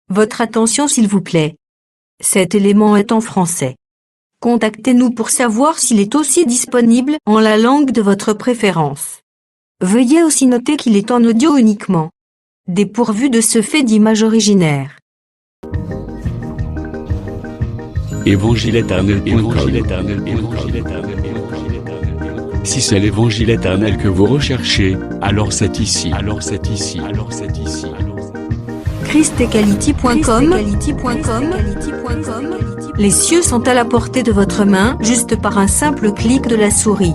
Votre attention s'il vous plaît. Cet élément est en français. Contactez-nous pour savoir s'il est aussi disponible en la langue de votre préférence. Veuillez aussi noter qu'il est en audio uniquement. Dépourvu de ce fait d'image originaire. Évangile éternel. Si c'est l'évangile éternel que vous recherchez, alors c'est ici. christequality.com. Les cieux sont à la portée de votre main, juste par un simple clic de la souris.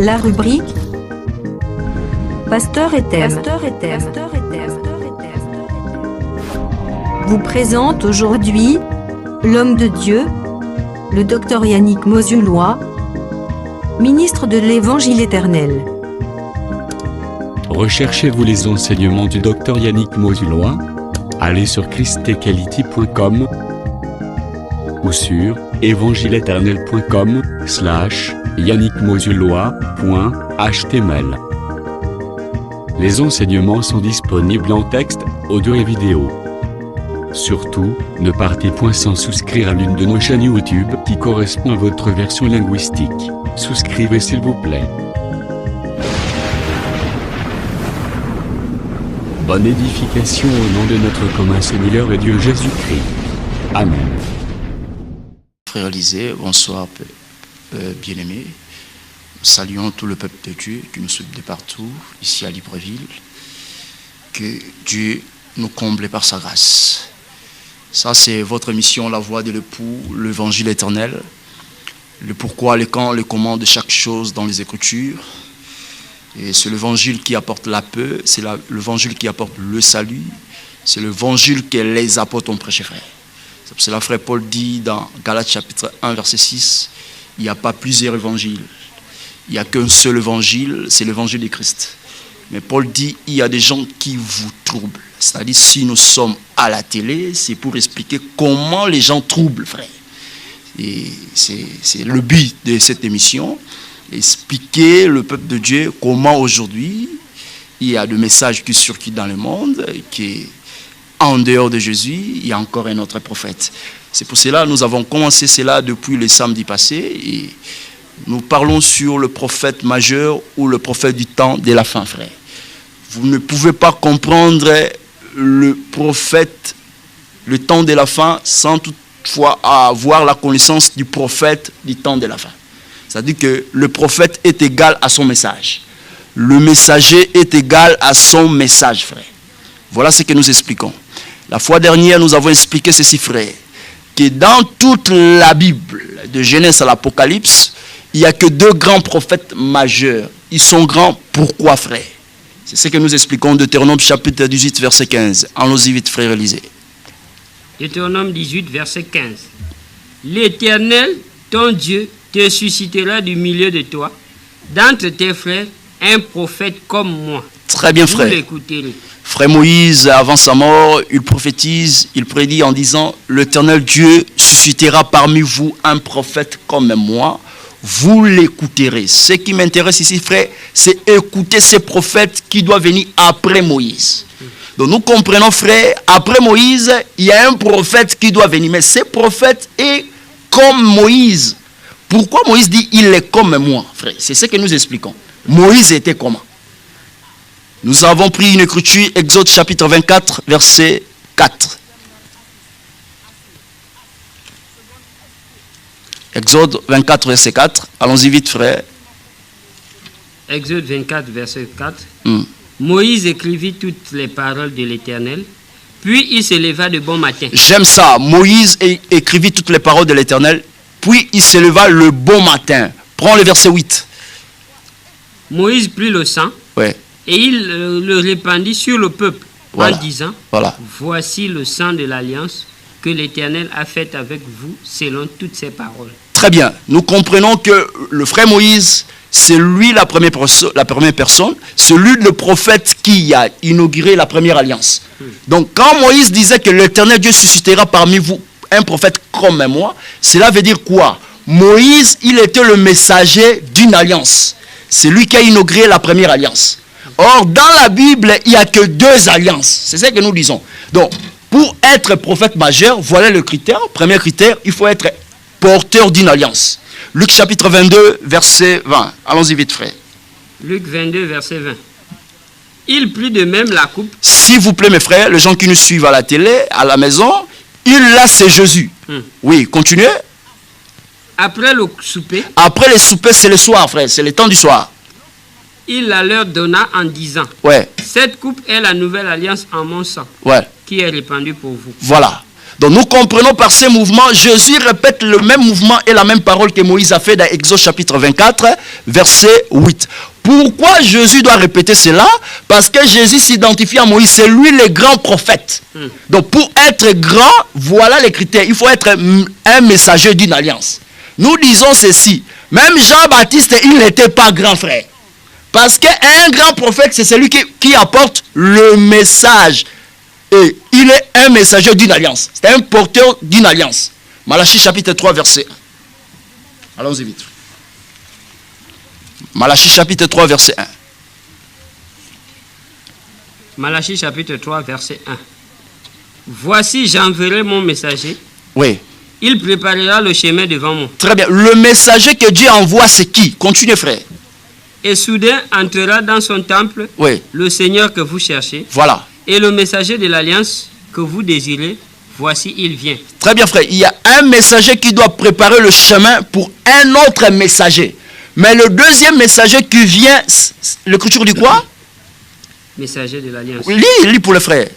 La rubrique Pasteur et thème vous présente aujourd'hui l'homme de Dieu, le docteur Yannick Mozulois, ministre de l'Évangile éternel. Recherchez-vous les enseignements du docteur Yannick Mozulois? Allez sur christequality.com ou sur evangileeternel.com/yannickmozulois.html. Les enseignements sont disponibles en texte, audio et vidéo. Surtout, ne partez point sans souscrire à l'une de nos chaînes YouTube qui correspond à votre version linguistique. Souscrivez s'il vous plaît. Bonne édification au nom de notre commun Seigneur et Dieu Jésus-Christ. Amen. Frère Élisée, bonsoir bien-aimés. Nous saluons tout le peuple de Dieu qui nous suit de partout, ici à Libreville. Que Dieu nous comble par sa grâce. Ça, c'est votre mission, la voix de l'époux, l'évangile éternel. Le pourquoi, le quand, le comment de chaque chose dans les Écritures. Et c'est l'évangile qui apporte la paix, c'est l'évangile qui apporte le salut. C'est l'évangile que les apôtres ont prêché, frère. C'est pour cela, frère Paul dit dans Galates chapitre 1, verset 6, il n'y a pas plusieurs évangiles. Il n'y a qu'un seul évangile, c'est l'évangile de Christ. Mais Paul dit, il y a des gens qui vous troublent. C'est-à-dire, si nous sommes à la télé, c'est pour expliquer comment les gens troublent, frère. Et c'est le but de cette émission, expliquer le peuple de Dieu comment aujourd'hui, il y a des messages qui circulent dans le monde, qui en dehors de Jésus, il y a encore un autre prophète. C'est pour cela que nous avons commencé cela depuis le samedi passé, et nous parlons sur le prophète majeur ou le prophète du temps de la fin, frère. Vous ne pouvez pas comprendre le prophète, le temps de la fin, sans toutefois avoir la connaissance du prophète du temps de la fin. C'est-à-dire que le prophète est égal à son message. Le messager est égal à son message, frère. Voilà ce que nous expliquons. La fois dernière, nous avons expliqué ceci, frère, que dans toute la Bible, de Genèse à l'Apocalypse, il n'y a que deux grands prophètes majeurs. Ils sont grands, pourquoi, frère? C'est ce que nous expliquons de Deutéronome chapitre 18, verset 15. Allons-y vite, frère Élisée. Deutéronome 18, verset 15. L'Éternel, ton Dieu, te suscitera du milieu de toi, d'entre tes frères, un prophète comme moi. Très bien, frère. Vous l'écouterez. Frère Moïse, avant sa mort, il prophétise, il prédit en disant, l'Éternel Dieu suscitera parmi vous un prophète comme moi. Vous l'écouterez. Ce qui m'intéresse ici, frère, c'est écouter ces prophètes qui doivent venir après Moïse. Donc nous comprenons, frère, après Moïse, il y a un prophète qui doit venir. Mais ce prophète est comme Moïse. Pourquoi Moïse dit il est comme moi, frère? C'est ce que nous expliquons. Moïse était comment? Nous avons pris une écriture, Exode chapitre 24, verset 4. Exode 24, verset 4. Allons-y vite, frère. Exode 24, verset 4. Moïse écrivit toutes les paroles de l'Éternel, puis il se leva de bon matin. J'aime ça. Moïse écrivit toutes les paroles de l'Éternel, puis il se leva le bon matin. Prends le verset 8. Moïse prit le sang, ouais, et il le répandit sur le peuple, voilà, en disant, voilà. Voici le sang de l'alliance que l'Éternel a faite avec vous, selon toutes ses paroles. Très bien. Nous comprenons que le frère Moïse, c'est lui la première personne, c'est lui le prophète qui a inauguré la première alliance. Donc quand Moïse disait que l'Éternel Dieu suscitera parmi vous un prophète comme moi, cela veut dire quoi? Moïse, il était le messager d'une alliance. C'est lui qui a inauguré la première alliance. Or, dans la Bible, il n'y a que 2 alliances. C'est ce que nous disons. Donc, pour être prophète majeur, voilà le critère. Premier critère, il faut être porteur d'une alliance. Luc chapitre 22, verset 20. Allons-y vite, frère. Luc 22, verset 20. Il prit de même la coupe. S'il vous plaît, mes frères, les gens qui nous suivent à la télé, à la maison, là, c'est Jésus. Oui, continuez. Après le souper, Après le souper, c'est le soir, frère. C'est le temps du soir. il la leur donna en disant, Ouais, cette coupe est la nouvelle alliance en mon sang, ouais. qui est répandue pour vous. Voilà. Donc nous comprenons par ces mouvements, Jésus répète le même mouvement et la même parole que Moïse a fait dans Exode chapitre 24, verset 8. Pourquoi Jésus doit répéter cela? Parce que Jésus s'identifie à Moïse, c'est lui le grand prophète. Donc pour être grand, voilà les critères. Il faut être un messager d'une alliance. Nous disons ceci, même Jean-Baptiste, il n'était pas grand, frère. Parce qu'un grand prophète, c'est celui qui apporte le message. Et il est un messager d'une alliance. C'est un porteur d'une alliance. Malachie chapitre 3, verset 1. Allons-y vite. Malachie chapitre 3, verset 1. Malachie chapitre 3, verset 1. Voici, j'enverrai mon messager. Oui. Il préparera le chemin devant moi. Très bien. Le messager que Dieu envoie, c'est qui? Continuez, frère. Et soudain entrera dans son temple Oui. le Seigneur que vous cherchez. Voilà. Et le messager de l'alliance que vous désirez, voici, il vient. Très bien, frère. Il y a un messager qui doit préparer le chemin pour un autre messager. Mais le deuxième messager qui vient, l'écriture dit quoi? Messager de l'alliance. Lis pour le frère.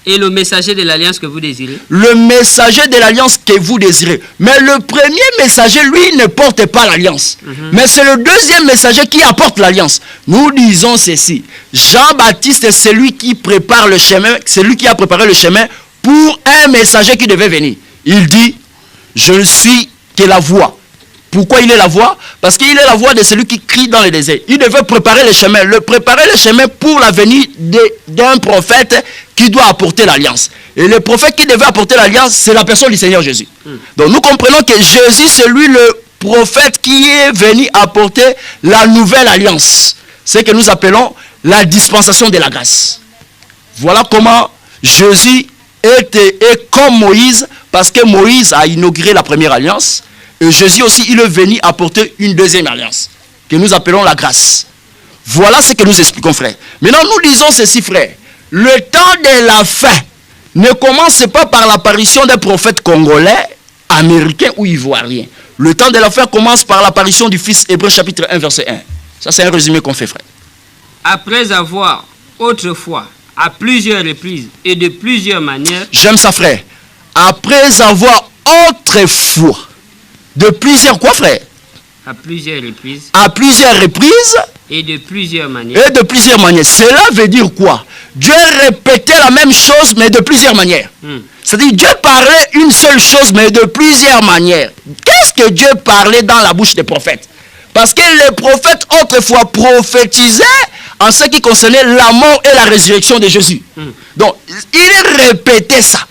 Et le messager de l'alliance que vous désirez. Le messager de l'alliance que vous désirez. Mais le premier messager, lui, ne porte pas l'alliance. Mais c'est le deuxième messager qui apporte l'alliance. Nous disons ceci. Jean-Baptiste, c'est lui qui prépare le chemin, c'est lui qui a préparé le chemin pour un messager qui devait venir. Il dit, je ne suis que la voix. Pourquoi il est la voix? Parce qu'il est la voix de celui qui crie dans le désert. Il devait préparer le chemin. Préparer le chemin pour la venue d'un prophète qui doit apporter l'alliance. Et le prophète qui devait apporter l'alliance, c'est la personne du Seigneur Jésus. Donc nous comprenons que Jésus, c'est lui le prophète qui est venu apporter la nouvelle alliance. C'est ce que nous appelons la dispensation de la grâce. Voilà comment Jésus est comme Moïse, parce que Moïse a inauguré la première alliance. Et Jésus aussi, il est venu apporter une deuxième alliance, que nous appelons la grâce. Voilà ce que nous expliquons, frère. Maintenant, nous disons ceci, frère. Le temps de la fin ne commence pas par l'apparition d'un prophète congolais, américain ou ivoirien. Le temps de la fin commence par l'apparition du Fils. Hébreux chapitre 1, verset 1. Ça, c'est un résumé qu'on fait, frère. Après avoir autrefois, à plusieurs reprises et de plusieurs manières. J'aime ça, frère. Après avoir autrefois, de plusieurs quoi, frère? À plusieurs reprises. À plusieurs reprises. Et de plusieurs manières. Et de plusieurs manières. Cela veut dire quoi? Dieu répétait la même chose, mais de plusieurs manières. C'est-à-dire, Dieu parlait une seule chose, mais de plusieurs manières. Qu'est-ce que Dieu parlait dans la bouche des prophètes? Parce que les prophètes autrefois prophétisaient en ce qui concernait la mort et la résurrection de Jésus. Donc, il répétait ça.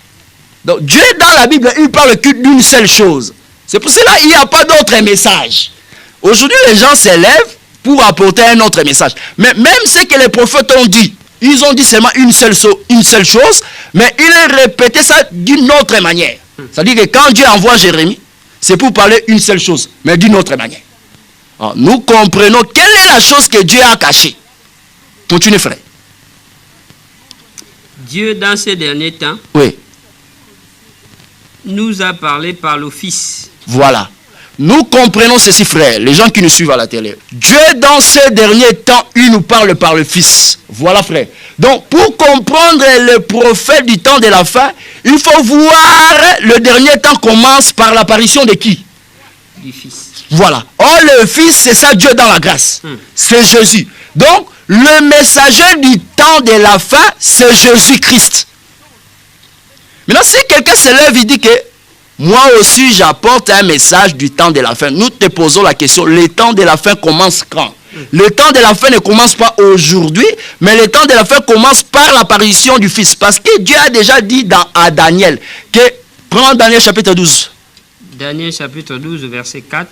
Donc, Dieu, dans la Bible, il parle d'une seule chose. C'est pour cela qu'il n'y a pas d'autre message. Aujourd'hui, les gens s'élèvent pour apporter un autre message. Mais même ce que les prophètes ont dit, ils ont dit seulement une seule chose, mais ils répétaient ça d'une autre manière. C'est-à-dire que quand Dieu envoie Jérémie, c'est pour parler une seule chose, mais d'une autre manière. Alors, nous comprenons quelle est la chose que Dieu a cachée. Continuez, frère. Dieu, dans ces derniers temps, oui, nous a parlé par le Fils. Voilà. Nous comprenons ceci, frère, les gens qui nous suivent à la télé. Dieu, dans ces derniers temps, il nous parle par le Fils. Voilà, frère. Donc, pour comprendre le prophète du temps de la fin, il faut voir le dernier temps commence par l'apparition de qui? Du Fils. Voilà. Or, le Fils, c'est ça, Dieu dans la grâce. C'est Jésus. Donc, le messager du temps de la fin, c'est Jésus-Christ. Maintenant, si quelqu'un se lève et dit que moi aussi j'apporte un message du temps de la fin, nous te posons la question, le temps de la fin commence quand? Le temps de la fin ne commence pas aujourd'hui, mais le temps de la fin commence par l'apparition du Fils. Parce que Dieu a déjà dit à Daniel, que, prends Daniel chapitre 12. Daniel chapitre 12, verset 4.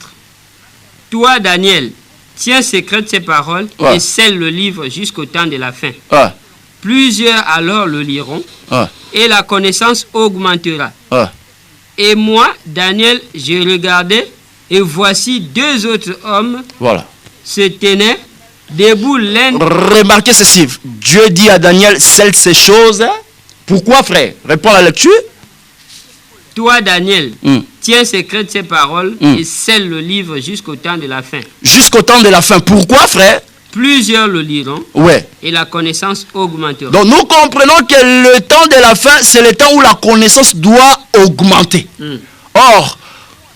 Toi, Daniel, Tiens secrète ces paroles Ouais. et scelle le livre jusqu'au temps de la fin. Ouais. Plusieurs alors le liront Ouais. et la connaissance augmentera. Ouais. Et moi, Daniel, je regardais et voici deux autres hommes Voilà. se tenaient debout l'un. Remarquez ceci. Dieu dit à Daniel, scelle ces choses. Pourquoi, frère? Réponds à la lecture. Toi, Daniel, Mm. tiens secrète ces paroles Mm. et scelle le livre jusqu'au temps de la fin. Jusqu'au temps de la fin. Pourquoi, frère? Plusieurs le liront Ouais. et la connaissance augmentera. Donc nous comprenons que le temps de la fin, c'est le temps où la connaissance doit augmenter. Mm. Or,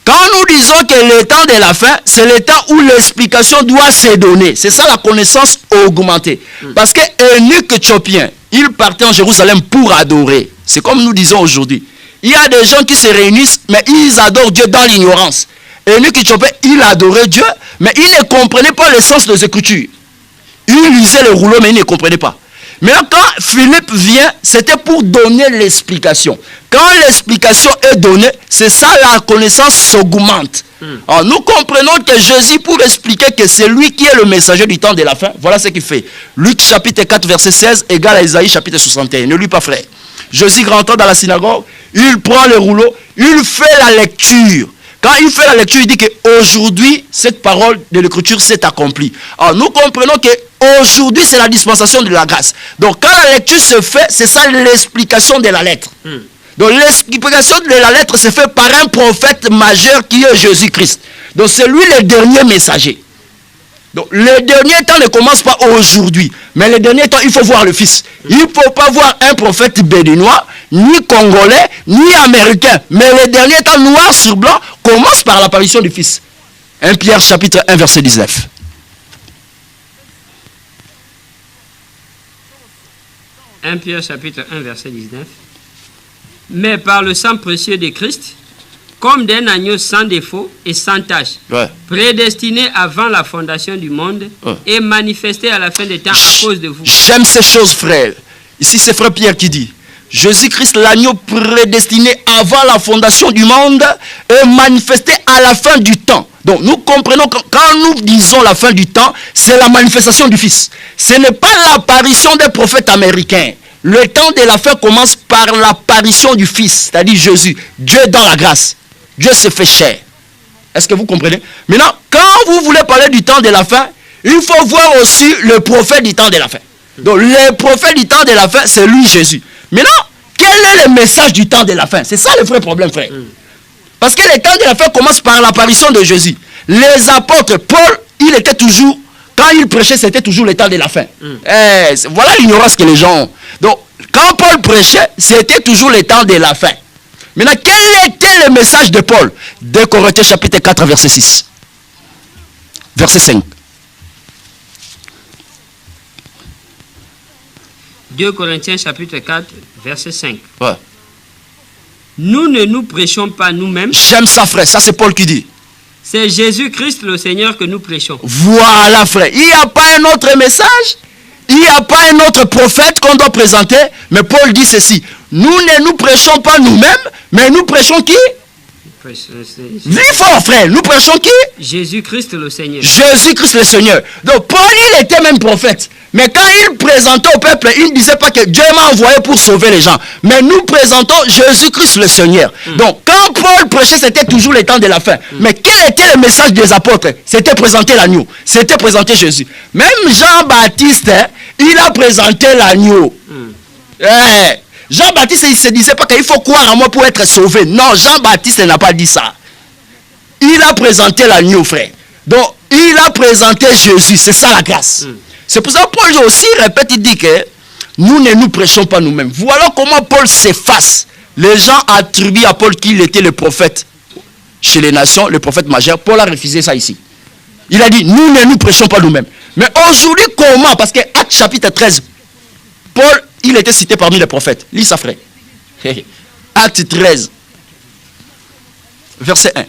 quand nous disons que le temps de la fin, c'est le temps où l'explication doit se donner. C'est ça la connaissance augmentée. Parce que eunuque éthiopien, il partait en Jérusalem pour adorer. C'est comme nous disons aujourd'hui. Il y a des gens qui se réunissent, mais ils adorent Dieu dans l'ignorance. Eunuque éthiopien, il adorait Dieu, mais il ne comprenait pas le sens des Écritures. Il lisait le rouleau, mais il ne comprenait pas. Maintenant, quand Philippe vient, c'était pour donner l'explication. Quand l'explication est donnée, c'est ça, la connaissance s'augmente. Alors, nous comprenons que Jésus, pour expliquer que c'est lui qui est le messager du temps de la fin, voilà ce qu'il fait. Luc chapitre 4, verset 16, égale à Isaïe chapitre 61. Ne lis pas, frère. Jésus rentre dans la synagogue, il prend le rouleau, il fait la lecture. Quand il fait la lecture, il dit qu'aujourd'hui, cette parole de l'écriture s'est accomplie. Alors, nous comprenons qu'aujourd'hui, c'est la dispensation de la grâce. Donc, quand la lecture se fait, c'est ça l'explication de la lettre. Donc, l'explication de la lettre se fait par un prophète majeur qui est Jésus-Christ. Donc, c'est lui le dernier messager. Donc, le dernier temps ne commence pas aujourd'hui. Mais le dernier temps, il faut voir le Fils. Il ne faut pas voir un prophète béninois, ni congolais, ni américain. Mais le dernier temps, noir sur blanc, commence par l'apparition du Fils. 1 Pierre chapitre 1, verset 19. « 1 Pierre chapitre 1 verset 19. Mais par le sang précieux de Christ, comme d'un agneau sans défaut et sans tache, Ouais. prédestiné avant la fondation du monde et manifesté à la fin des temps à cause de vous. » J'aime ces choses, frère. Ici, c'est frère Pierre qui dit. Jésus-Christ, l'agneau prédestiné avant la fondation du monde est manifesté à la fin du temps. Donc, nous comprenons que quand nous disons la fin du temps, c'est la manifestation du Fils. Ce n'est pas l'apparition des prophètes américains. Le temps de la fin commence par l'apparition du Fils, c'est-à-dire Jésus. Dieu dans la grâce. Dieu se fait chair. Est-ce que vous comprenez? Maintenant, quand vous voulez parler du temps de la fin, il faut voir aussi le prophète du temps de la fin. Donc, le prophète du temps de la fin, c'est lui, Jésus. Maintenant, quel est le message du temps de la fin? C'est ça le vrai problème, frère. Parce que le temps de la fin commence par l'apparition de Jésus. Les apôtres, Paul, il était toujours, quand il prêchait, c'était toujours le temps de la fin. Voilà l'ignorance que les gens ont. Donc, quand Paul prêchait, c'était toujours le temps de la fin. Maintenant, quel était le message de Paul? 2 Corinthiens chapitre 4, verset 6. Verset 5. 2 Corinthiens chapitre 4 verset 5. Ouais. Nous ne nous prêchons pas nous-mêmes, J'aime ça, frère. Ça, c'est Paul qui dit. c'est Jésus-Christ le Seigneur que nous prêchons. Voilà, frère. Il n'y a pas un autre message. Il n'y a pas un autre prophète qu'on doit présenter. Mais Paul dit ceci. Nous ne nous prêchons pas nous-mêmes, mais nous prêchons qui? Dis fort, frère. Nous prêchons qui? Jésus-Christ le Seigneur. Jésus-Christ le Seigneur. Donc Paul, il était même prophète. Mais quand il présentait au peuple, il ne disait pas que Dieu m'a envoyé pour sauver les gens. Mais nous présentons Jésus-Christ le Seigneur. Donc quand Paul prêchait, c'était toujours le temps de la fin. Mais quel était le message des apôtres? C'était présenter l'agneau. C'était présenter Jésus. Même Jean-Baptiste, hein, il a présenté l'agneau. Jean-Baptiste, il ne se disait pas qu'il faut croire en moi pour être sauvé. Non, Jean-Baptiste n'a pas dit ça. Il a présenté l'agneau, frère. Donc, il a présenté Jésus. C'est ça la grâce. C'est pour ça que Paul aussi répète, il dit que nous ne nous prêchons pas nous-mêmes. Voilà comment Paul s'efface. Les gens attribuent à Paul qu'il était le prophète chez les nations, le prophète majeur. Paul a refusé ça ici. Il a dit, nous ne nous prêchons pas nous-mêmes. Mais aujourd'hui, comment? Parce que Actes chapitre 13, Paul, il était cité parmi les prophètes. Lis ça, frère. Acte 13, verset 1.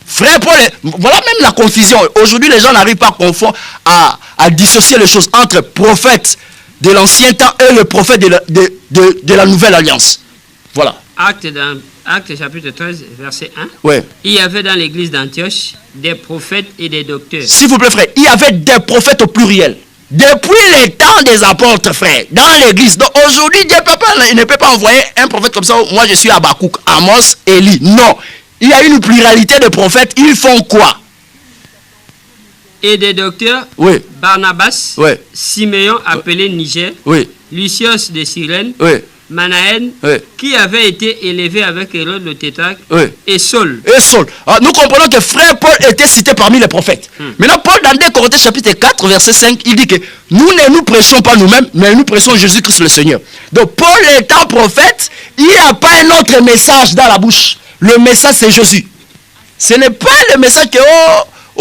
Frère Paul, voilà même la confusion. Aujourd'hui, les gens n'arrivent pas à confondre, à dissocier les choses entre prophète de l'ancien temps et le prophète de la nouvelle alliance. Voilà. Actes chapitre 13, verset 1. Ouais. Il y avait dans l'église d'Antioche des prophètes et des docteurs. S'il vous plaît, frère, il y avait des prophètes au pluriel. Depuis les temps des apôtres, frère, dans l'église. Donc aujourd'hui, Dieu ne peut pas envoyer un prophète comme ça. Moi, je suis Habakkuk, Amos, Élie. Non. Il y a une pluralité de prophètes. Ils font quoi? Et des docteurs, Oui. Barnabas, Oui. Siméon appelé Niger, Oui. Lucius de Cyrène, Oui. Manaën, Oui. qui avait été élevé avec Hérode le tétrarque, Oui. et Saul. Et Saul. Alors, nous comprenons que frère Paul était cité parmi les prophètes. Maintenant, Paul, dans 2 Corinthiens chapitre 4, verset 5, il dit que nous ne nous prêchons pas nous-mêmes, mais nous prêchons Jésus-Christ le Seigneur. Donc, Paul étant prophète, il n'y a pas un autre message dans la bouche. Le message, c'est Jésus. Ce n'est pas le message que,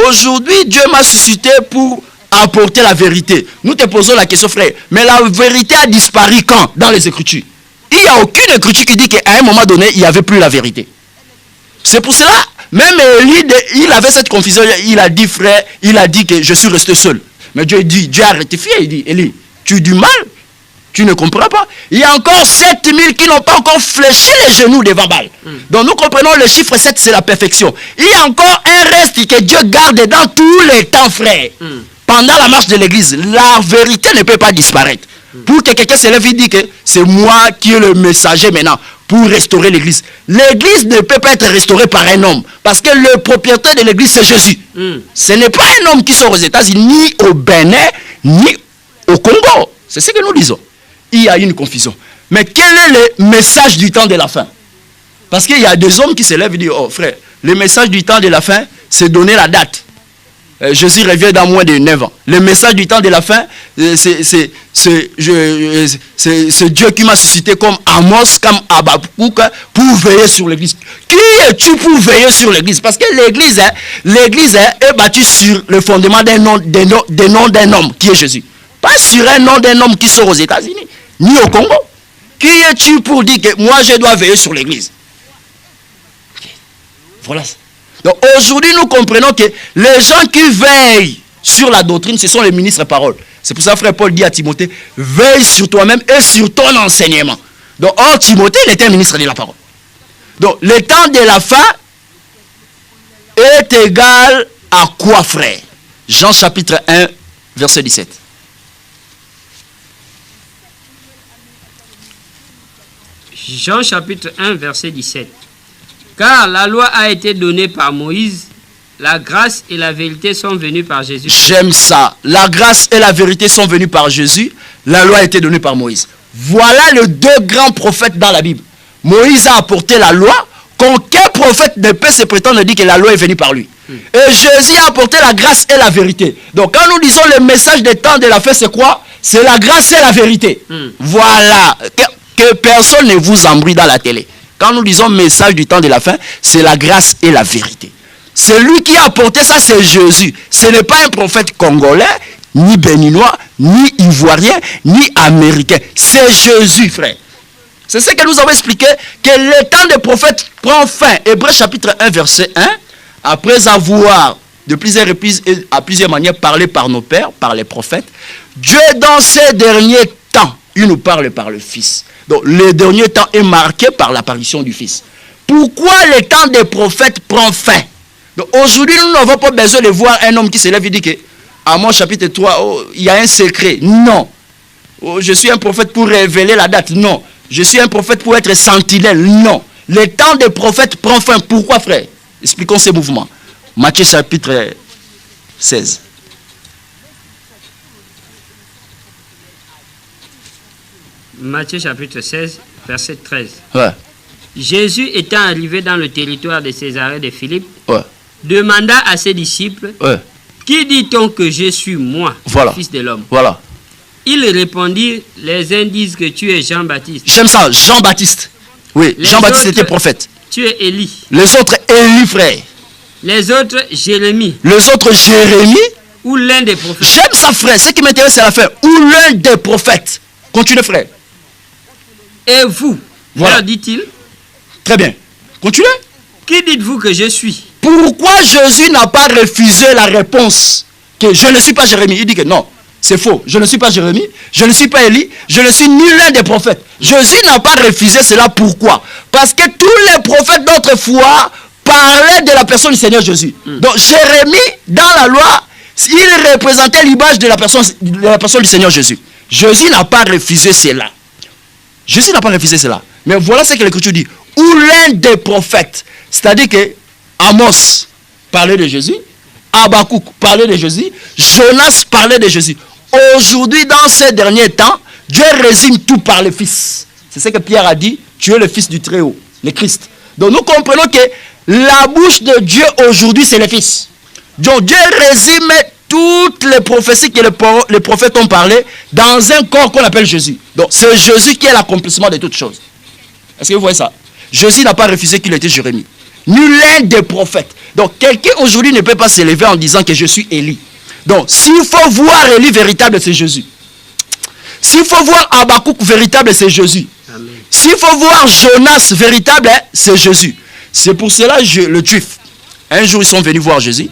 aujourd'hui, Dieu m'a suscité pour apporter la vérité. Nous te posons la question, frère. Mais la vérité a disparu quand? Dans les Écritures. Il n'y a aucune écriture qui dit qu'à un moment donné, il n'y avait plus la vérité. C'est pour cela, même Élie, il avait cette confusion. Il a dit, frère, il a dit que je suis resté seul. Mais Dieu a rectifié. Il dit, Élie, tu as du mal. Tu ne comprends pas. Il y a encore 7000 qui n'ont pas encore fléchi les genoux devant Baal. Donc nous comprenons le chiffre 7, c'est la perfection. Il y a encore un reste que Dieu garde dans tous les temps, frère. Pendant la marche de l'église, la vérité ne peut pas disparaître. Pour que quelqu'un se lève et dise que c'est moi qui est le messager maintenant pour restaurer l'église. L'église ne peut pas être restaurée par un homme. Parce que le propriétaire de l'église, c'est Jésus. Ce n'est pas un homme qui sort aux États-Unis, ni au Bénin, ni au Congo. C'est ce que nous disons. Il y a une confusion. Mais quel est le message du temps de la fin? Parce qu'il y a des hommes qui se lèvent et disent, oh frère, le message du temps de la fin, c'est donner la date. Jésus revient dans moins de 9 ans. Le message du temps de la fin, c'est Dieu qui m'a suscité comme Amos, comme Habakkuk, pour veiller sur l'église. Qui es-tu pour veiller sur l'église? Parce que l'église est bâtie sur le fondement d'un nom d'un homme qui est Jésus. Pas sur un nom d'un homme qui sort aux États-Unis, ni au Congo. Qui es-tu pour dire que moi je dois veiller sur l'église? Voilà. Donc aujourd'hui, nous comprenons que les gens qui veillent sur la doctrine, ce sont les ministres paroles. C'est pour ça que frère Paul dit à Timothée, veille sur toi-même et sur ton enseignement. Donc, Timothée, il était un ministre de la parole. Donc, le temps de la fin est égal à quoi, frère? Jean chapitre 1, verset 17. Jean chapitre 1, verset 17. Car la loi a été donnée par Moïse, la grâce et la vérité sont venues par Jésus. J'aime ça. La grâce et la vérité sont venues par Jésus. La loi a été donnée par Moïse. Voilà les deux grands prophètes dans la Bible. Moïse a apporté la loi. Qu'aucun prophète ne peut se prétendre dire que la loi est venue par lui. Et Jésus a apporté la grâce et la vérité. Donc quand nous disons le message des temps de la fin, c'est quoi? C'est la grâce et la vérité. Voilà. Que personne ne vous embrouille dans la télé. Quand nous disons message du temps de la fin, c'est la grâce et la vérité. Celui qui a apporté ça, c'est Jésus. Ce n'est pas un prophète congolais, ni béninois, ni ivoirien, ni américain. C'est Jésus, frère. C'est ce que nous avons expliqué, que le temps des prophètes prend fin. Hébreux chapitre 1, verset 1. Après avoir, de plusieurs reprises et à plusieurs manières, parlé par nos pères, par les prophètes, Dieu, dans ces derniers temps, il nous parle par le Fils. Donc, le dernier temps est marqué par l'apparition du Fils. Pourquoi le temps des prophètes prend fin? Donc, aujourd'hui, nous n'avons pas besoin de voir un homme qui se lève et dit que, à mon chapitre 3, il y a un secret. Non. Je suis un prophète pour révéler la date. Non. Je suis un prophète pour être sentinelle. Non. Le temps des prophètes prend fin. Pourquoi, frère? Expliquons ces mouvements. Matthieu chapitre 16. Matthieu chapitre 16, verset 13. Ouais. Jésus étant arrivé dans le territoire de Césarée de Philippe, Ouais. demanda à ses disciples, Ouais. qui dit-on que je suis moi, Voilà. le Fils de l'homme? Voilà. Ils répondirent, les uns disent que tu es Jean-Baptiste. J'aime ça, Jean-Baptiste. Oui, Les Jean-Baptiste autres, était prophète. Tu es Élie. Les autres, Élie, frère. Les autres, Jérémie. Les autres, Jérémie. Ou l'un des prophètes. J'aime ça, frère. Ce qui m'intéresse, c'est la fin. Ou l'un des prophètes. Continue, frère. Et vous, Voilà. leur dit-il, Très bien. Continue. qui dites-vous que je suis? Pourquoi Jésus n'a pas refusé la réponse que je ne suis pas Jérémie? Il dit que non. c'est faux. Je ne suis pas Jérémie, je ne suis pas Élie, je ne suis ni l'un des prophètes. Jésus n'a pas refusé cela. Pourquoi? Parce que tous les prophètes d'autrefois parlaient de la personne du Seigneur Jésus. Donc Jérémie, dans la loi, il représentait l'image de la personne du Seigneur Jésus. Jésus n'a pas refusé cela. Jésus n'a pas refusé cela. Mais voilà ce que l'Écriture dit. Ou l'un des prophètes. C'est-à-dire que Amos parlait de Jésus, Habakkuk parlait de Jésus, Jonas parlait de Jésus. Aujourd'hui, dans ces derniers temps, Dieu résume tout par le Fils. C'est ce que Pierre a dit. Tu es le Fils du Très-Haut, le Christ. Donc nous comprenons que la bouche de Dieu aujourd'hui, c'est le Fils. Donc Dieu résume toutes les prophéties que les prophètes ont parlé dans un corps qu'on appelle Jésus. Donc c'est Jésus qui est l'accomplissement de toutes choses. Est-ce que vous voyez ça? Jésus n'a pas refusé qu'il était Jérémie. Ni l'un des prophètes. Donc quelqu'un aujourd'hui ne peut pas s'élever en disant que je suis Élie. Donc s'il faut voir Élie véritable, c'est Jésus. S'il faut voir Habakkuk véritable, c'est Jésus. S'il faut voir Jonas véritable, c'est Jésus. C'est pour cela que le Juif, un jour ils sont venus voir Jésus.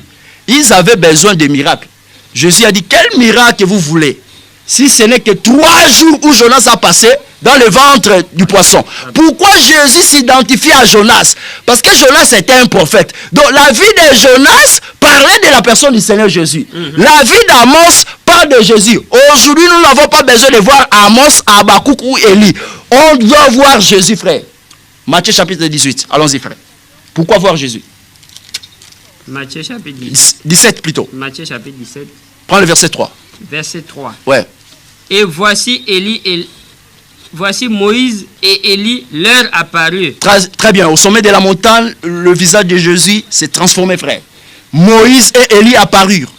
Ils avaient besoin de miracles. Jésus a dit, quel miracle vous voulez? Si ce n'est que 3 jours où Jonas a passé dans le ventre du poisson. Pourquoi Jésus s'identifie à Jonas? Parce que Jonas était un prophète. Donc la vie de Jonas parlait de la personne du Seigneur Jésus. La vie d'Amos parle de Jésus. Aujourd'hui, nous n'avons pas besoin de voir Amos, Habakkuk ou Élie. On doit voir Jésus, frère. Matthieu chapitre 18. Allons-y, frère. Pourquoi voir Jésus? Matthieu chapitre 17 plutôt. Matthieu chapitre 17. Prends le verset 3. Verset 3. Ouais. Et voici voici Moïse et Élie leur apparurent. Très bien. Au sommet de la montagne, le visage de Jésus s'est transformé, frère. Moïse et Élie apparurent.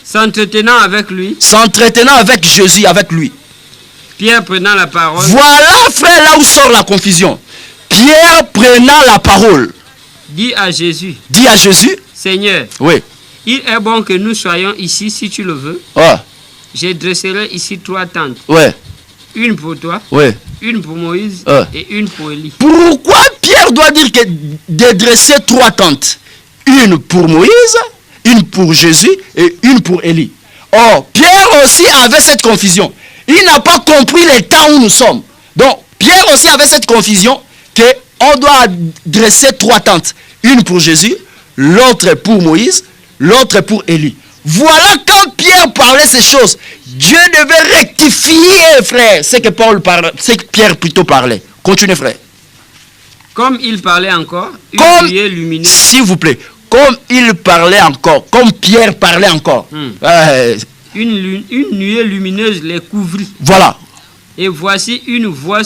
S'entretenant avec lui. S'entretenant avec Jésus, avec lui. Pierre prenant la parole. Voilà, frère, là où sort la confusion. Pierre prenant la parole. Dit à Jésus. Dit à Jésus. Seigneur. Oui. Il est bon que nous soyons ici si tu le veux. Ouais. Je dresserai ici 3 tentes. Ouais. Une pour toi. Ouais. Une pour Moïse. Et une pour Élie. Pourquoi Pierre doit dire que de dresser 3 tentes? Une pour Moïse, une pour Jésus et une pour Élie. Or, Pierre aussi avait cette confusion. Il n'a pas compris les temps où nous sommes. Donc, Pierre aussi avait cette confusion qu'on doit dresser 3 tentes. Une pour Jésus, l'autre pour Moïse, l'autre pour Élie. Voilà, quand Pierre parlait ces choses, Dieu devait rectifier, frère, ce que Pierre plutôt parlait. Continuez, frère. Comme il parlait encore, une nuée lumineuse. S'il vous plaît, comme il parlait encore, comme Pierre parlait encore. Une nuée lumineuse les couvrit. Voilà. Et voici une voix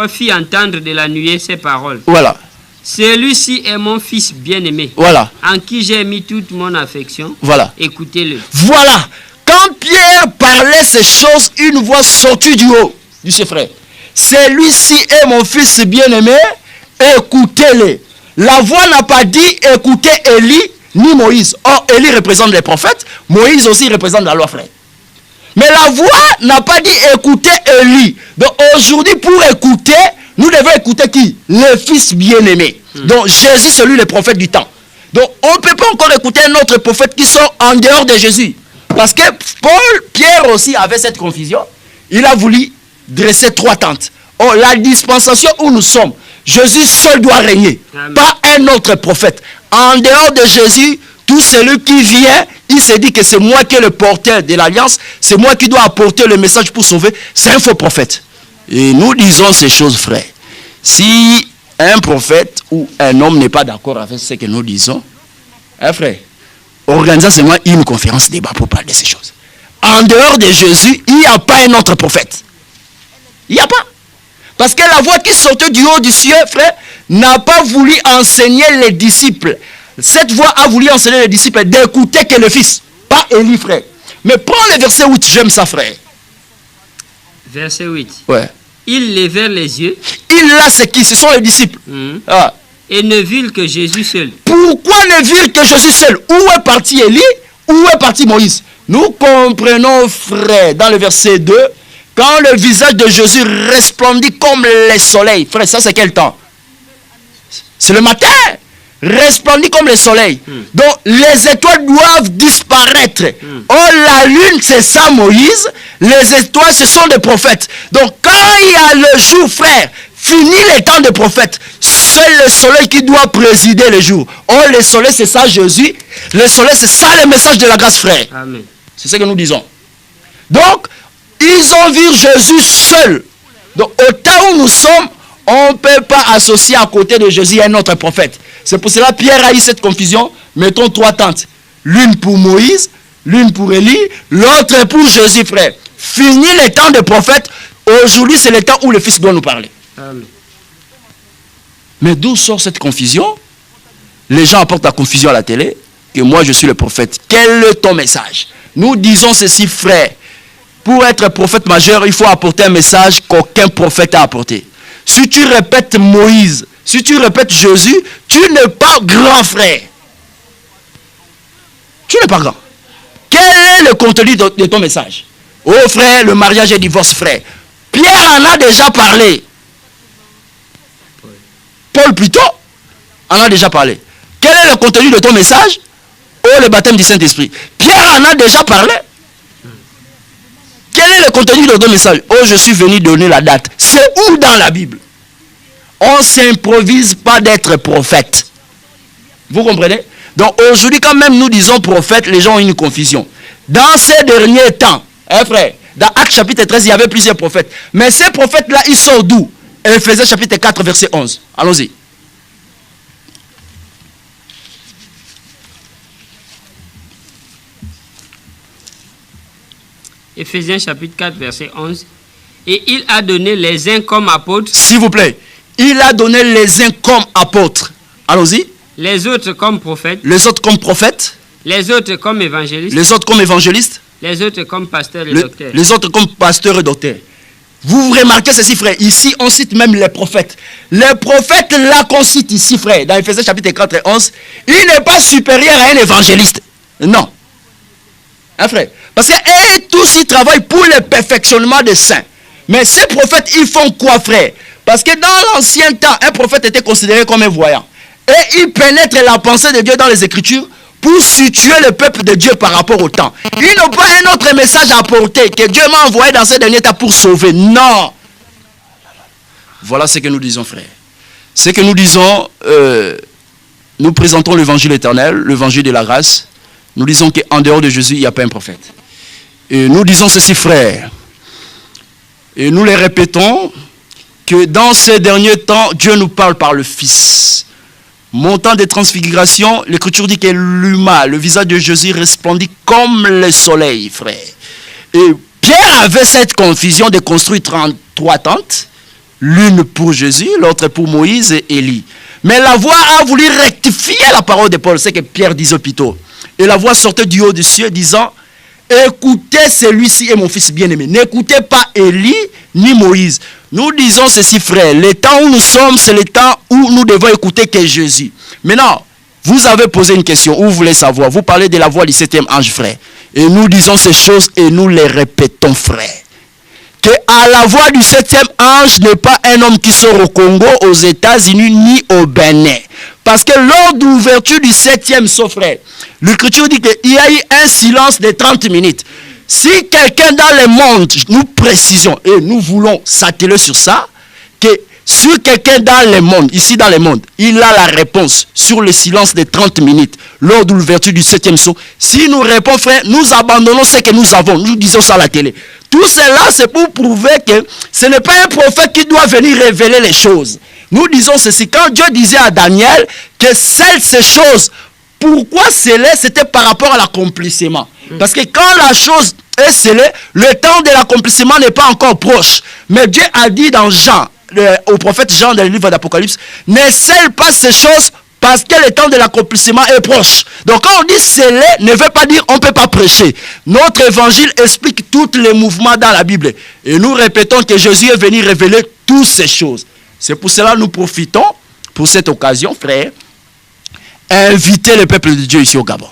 fit entendre de la nuée ces paroles. Voilà. Celui-ci est mon fils bien-aimé. Voilà. En qui j'ai mis toute mon affection. Voilà. Écoutez-le. Voilà. Quand Pierre parlait ces choses, une voix sortit du haut de ses frères. Celui-ci est mon fils bien-aimé, écoutez-le. La voix n'a pas dit écoutez Élie ni Moïse. Or, Élie représente les prophètes, Moïse aussi représente la loi, frère. Mais la voix n'a pas dit écoutez Élie. Donc aujourd'hui, pour écouter, nous devons écouter qui? Le fils bien-aimé. Donc Jésus, celui le prophète du temps. Donc on ne peut pas encore écouter un autre prophète qui sont en dehors de Jésus. Parce que Pierre aussi avait cette confusion. Il a voulu dresser 3 tentes. Oh, la dispensation où nous sommes, Jésus seul doit régner. Amen. Pas un autre prophète. En dehors de Jésus, tout celui qui vient, il se dit que c'est moi qui est le porteur de l'alliance, c'est moi qui dois apporter le message pour sauver. C'est un faux prophète. Et nous disons ces choses, frère. Si un prophète ou un homme n'est pas d'accord avec ce que nous disons, hein, frère, organisez seulement une conférence débat pour parler de ces choses. En dehors de Jésus, il n'y a pas un autre prophète. Il n'y a pas. Parce que la voix qui sortait du haut du ciel, frère, n'a pas voulu enseigner les disciples. Cette voix a voulu enseigner les disciples d'écouter que le Fils, pas Élie, frère. Mais prends le verset 8, j'aime ça, frère. Verset 8. Ouais. Ils levèrent les yeux. Ils là, c'est qui? Ce sont les disciples. Ah. Et ne virent que Jésus seul. Pourquoi ne virent que Jésus seul? Où est parti Élie? Où est parti Moïse? Nous comprenons, frère, dans le verset 2, quand le visage de Jésus resplendit comme le soleil. Frère, ça c'est quel temps? C'est le matin. resplendit comme le soleil. Donc les étoiles doivent disparaître. Or la lune c'est ça Moïse, les étoiles ce sont des prophètes. Donc quand il y a le jour, frère, fini les temps des prophètes, seul le soleil qui doit présider le jour. Or le soleil c'est ça Jésus, le soleil c'est ça le message de la grâce, frère. Amen. C'est ce que nous disons. Donc ils ont vu Jésus seul. Donc au temps où nous sommes, on ne peut pas associer à côté de Jésus un autre prophète. C'est pour cela que Pierre a eu cette confusion. Mettons 3 tentes. L'une pour Moïse, l'une pour Élie, l'autre pour Jésus, frère. Fini les temps des prophètes. Aujourd'hui, c'est le temps où le Fils doit nous parler. Amen. Mais d'où sort cette confusion? Les gens apportent la confusion à la télé. Que moi, je suis le prophète. Quel est ton message? Nous disons ceci, frère. Pour être prophète majeur, il faut apporter un message qu'aucun prophète a apporté. Si tu répètes Moïse, si tu répètes Jésus, tu n'es pas grand, frère. Tu n'es pas grand. Quel est le contenu de ton message? Oh frère, le mariage et divorce, frère. Pierre en a déjà parlé. Paul plutôt en a déjà parlé. Quel est le contenu de ton message? Oh, le baptême du Saint-Esprit. Pierre en a déjà parlé. Quel est le contenu de ton message? Oh, je suis venu donner la date. C'est où dans la Bible? On ne s'improvise pas d'être prophète. Vous comprenez? Donc aujourd'hui, quand même nous disons prophète, les gens ont une confusion. Dans ces derniers temps, hein, frère, dans Actes chapitre 13, il y avait plusieurs prophètes. Mais ces prophètes-là, ils sortent d'où? Éphésiens chapitre 4, verset 11. Allons-y. Éphésiens chapitre 4, verset 11. Et il a donné les uns comme apôtres. S'il vous plaît. Il a donné les uns comme apôtres. Allons-y. Les autres comme prophètes. Les autres comme prophètes. Les autres comme évangélistes. Les autres comme évangélistes. Les autres comme pasteurs et docteurs. Les autres comme pasteurs et docteurs. Vous remarquez ceci, frère. Ici, on cite même les prophètes. Les prophètes, là qu'on cite ici, frère, dans Éphésiens chapitre 4 et 11, il n'est pas supérieur à un évangéliste. Non. Hein, frère? Parce que tous, ils travaillent pour le perfectionnement des saints. Mais ces prophètes, ils font quoi, frère? Parce que dans l'ancien temps, un prophète était considéré comme un voyant. Et il pénètre la pensée de Dieu dans les Écritures pour situer le peuple de Dieu par rapport au temps. Ils n'ont pas un autre message à apporter que Dieu m'a envoyé dans ces derniers temps pour sauver. Non. Voilà ce que nous disons, frère. Ce que nous disons, nous présentons l'évangile éternel, l'évangile de la grâce. Nous disons qu'en dehors de Jésus, il n'y a pas un prophète. Et nous disons ceci, frère. Et nous les répétons, que dans ces derniers temps, Dieu nous parle par le Fils. Montant des transfigurations, l'Écriture dit que l'humain, le visage de Jésus resplendit comme le soleil, frère. Et Pierre avait cette confusion de construire 33 tentes, l'une pour Jésus, l'autre pour Moïse et Élie. Mais la voix a voulu rectifier la parole de Paul, c'est que Pierre disait plutôt. Et la voix sortait du haut des cieux disant, écoutez celui-ci est mon fils bien-aimé. N'écoutez pas Élie ni Moïse. Nous disons ceci, frère. Le temps où nous sommes, c'est le temps où nous devons écouter que Jésus. Maintenant, vous avez posé une question. Où vous voulez savoir? Vous parlez de la voix du 7e ange, frère. Et nous disons ces choses et nous les répétons, frère. Que à la voix du 7e ange n'est pas un homme qui sort au Congo, aux États-Unis, ni au Bénin. Parce que lors d'ouverture du 7e saut, frère, l'Écriture dit qu'il y a eu un silence de 30 minutes. Si quelqu'un dans le monde, nous précisons, et nous voulons s'atteler sur ça, que si quelqu'un dans le monde, ici dans le monde, il a la réponse sur le silence de 30 minutes, lors de l'ouverture du 7e saut, si nous répondons, frère, nous abandonnons ce que nous avons, nous disons ça à la télé. Tout cela, c'est pour prouver que ce n'est pas un prophète qui doit venir révéler les choses. Nous disons ceci, quand Dieu disait à Daniel que seules ces choses, pourquoi scellées, c'était par rapport à l'accomplissement. Parce que quand la chose est scellée, le temps de l'accomplissement n'est pas encore proche. Mais Dieu a dit dans Jean, au prophète Jean dans le livre d'Apocalypse, ne scelle pas ces choses parce que le temps de l'accomplissement est proche. Donc quand on dit scellé, ne veut pas dire on ne peut pas prêcher. Notre évangile explique tous les mouvements dans la Bible. Et nous répétons que Jésus est venu révéler toutes ces choses. C'est pour cela que nous profitons, pour cette occasion, frère, inviter le peuple de Dieu ici au Gabon.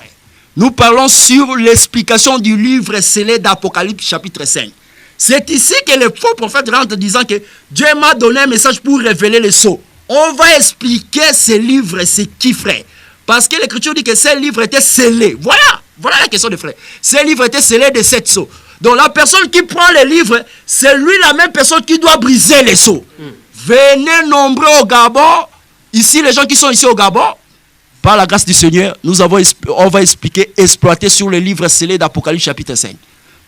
Nous parlons sur l'explication du livre scellé d'Apocalypse chapitre 5. C'est ici que les faux prophètes rentrent disant que Dieu m'a donné un message pour révéler les sceaux. On va expliquer ces livres, c'est qui, frère? Parce que l'Écriture dit que ces livres étaient scellés. Voilà la question de frère. Ces livres étaient scellés de 7 sceaux. Donc la personne qui prend les livres, c'est lui la même personne qui doit briser les sceaux. Venez nombreux au Gabon. Ici, les gens qui sont ici au Gabon, par la grâce du Seigneur, on va expliquer, exploiter sur le livre scellé d'Apocalypse chapitre 5.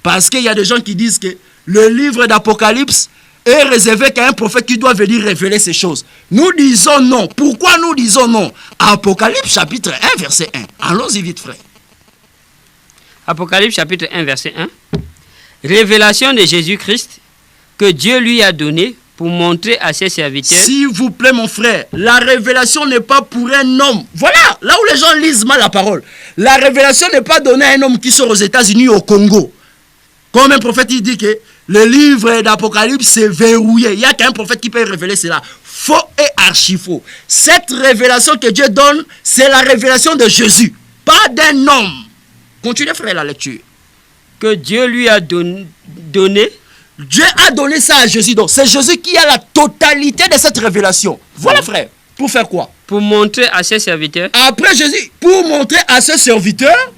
Parce qu'il y a des gens qui disent que le livre d'Apocalypse est réservé qu'à un prophète qui doit venir révéler ces choses. Nous disons non. Pourquoi nous disons non? Apocalypse chapitre 1 verset 1. Allons-y vite, frère. Apocalypse chapitre 1 verset 1. Révélation de Jésus-Christ que Dieu lui a donné pour montrer à ses serviteurs. S'il vous plaît, mon frère, la révélation n'est pas pour un homme. Voilà, là où les gens lisent mal la parole. La révélation n'est pas donnée à un homme qui sort aux États-Unis ou au Congo. Comme un prophète, il dit que le livre d'Apocalypse, c'est verrouillé. Il n'y a qu'un prophète qui peut révéler cela. Faux et archi-faux. Cette révélation que Dieu donne, c'est la révélation de Jésus, pas d'un homme. Continuez, frère, la lecture. Que Dieu lui a donné. Dieu a donné ça à Jésus. Donc, c'est Jésus qui a la totalité de cette révélation. Voilà, frère. Pour faire quoi? Pour montrer à ses serviteurs. Après Jésus, pour montrer à ses serviteurs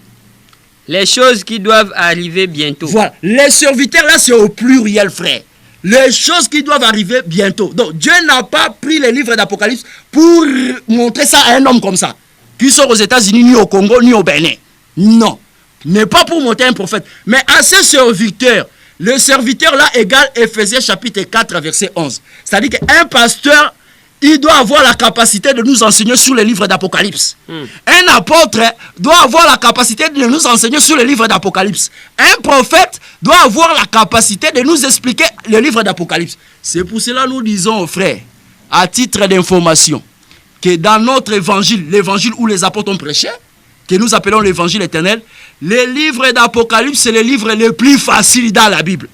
les choses qui doivent arriver bientôt. Voilà. Les serviteurs, là, c'est au pluriel, frère. Les choses qui doivent arriver bientôt. Donc, Dieu n'a pas pris les livres d'Apocalypse pour montrer ça à un homme comme ça, qui sort aux États-Unis, ni au Congo, ni au Bénin. Non. Mais pas pour montrer un prophète. Mais à ses serviteurs, le serviteur là égale Éphésiens chapitre 4, verset 11. C'est-à-dire qu'un pasteur, il doit avoir la capacité de nous enseigner sur les livres d'Apocalypse. Un apôtre doit avoir la capacité de nous enseigner sur les livres d'Apocalypse. Un prophète doit avoir la capacité de nous expliquer les livres d'Apocalypse. C'est pour cela que nous disons, frères, à titre d'information, que dans notre évangile, l'évangile où les apôtres ont prêché, que nous appelons l'évangile éternel, les livres d'Apocalypse, c'est les livres les plus faciles dans la Bible.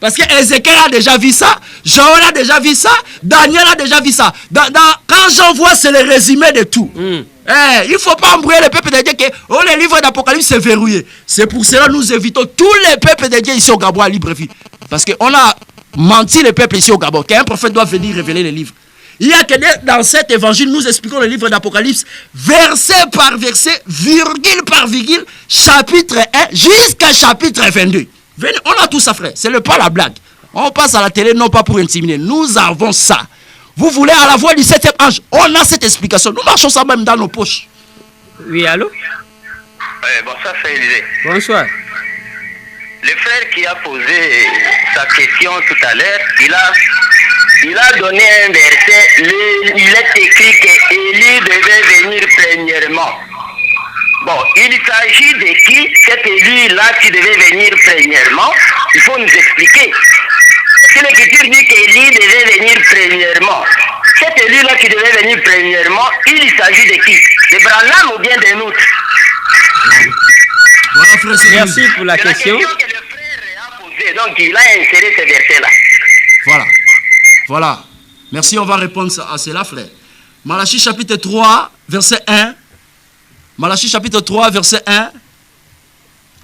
Parce que Ézéchiel a déjà vu ça, Jean a déjà vu ça, Daniel a déjà vu ça. Quand j'en vois, c'est le résumé de tout. Il ne faut pas embrouiller le peuple de Dieu que les livres d'Apocalypse, c'est verrouillé. C'est pour cela que nous évitons tous les peuples de Dieu ici au Gabon à Libreville. Parce qu'on a menti les peuples ici au Gabon, qu'un prophète doit venir révéler les livres. Il y a que dans cet évangile, nous expliquons le livre d'Apocalypse, verset par verset, virgule par virgule, chapitre 1 jusqu'à chapitre 22. Venez, on a tout ça, frère. C'est pas la blague. On passe à la télé, non pas pour intimider. Nous avons ça. Vous voulez à la voix du 7e ange, on a cette explication. Nous marchons ça même dans nos poches. Oui, allô? Bonsoir, frère Élisée. Bonsoir. Le frère qui a posé sa question tout à l'heure, il a donné un verset, il est écrit qu'Élie devait venir premièrement. Bon, il s'agit de qui, cet Élie-là qui devait venir premièrement? Il faut nous expliquer. Si l'Écriture dit qu'Élie devait venir premièrement, cet Élie-là qui devait venir premièrement, il s'agit de qui? De Branham ou bien de nous? Voilà, frère, merci pour la question. Que le frère a posée, donc il a inséré ce verset-là. Voilà. Merci, on va répondre à cela, frère. Malachie chapitre 3, verset 1. Malachie chapitre 3, verset 1.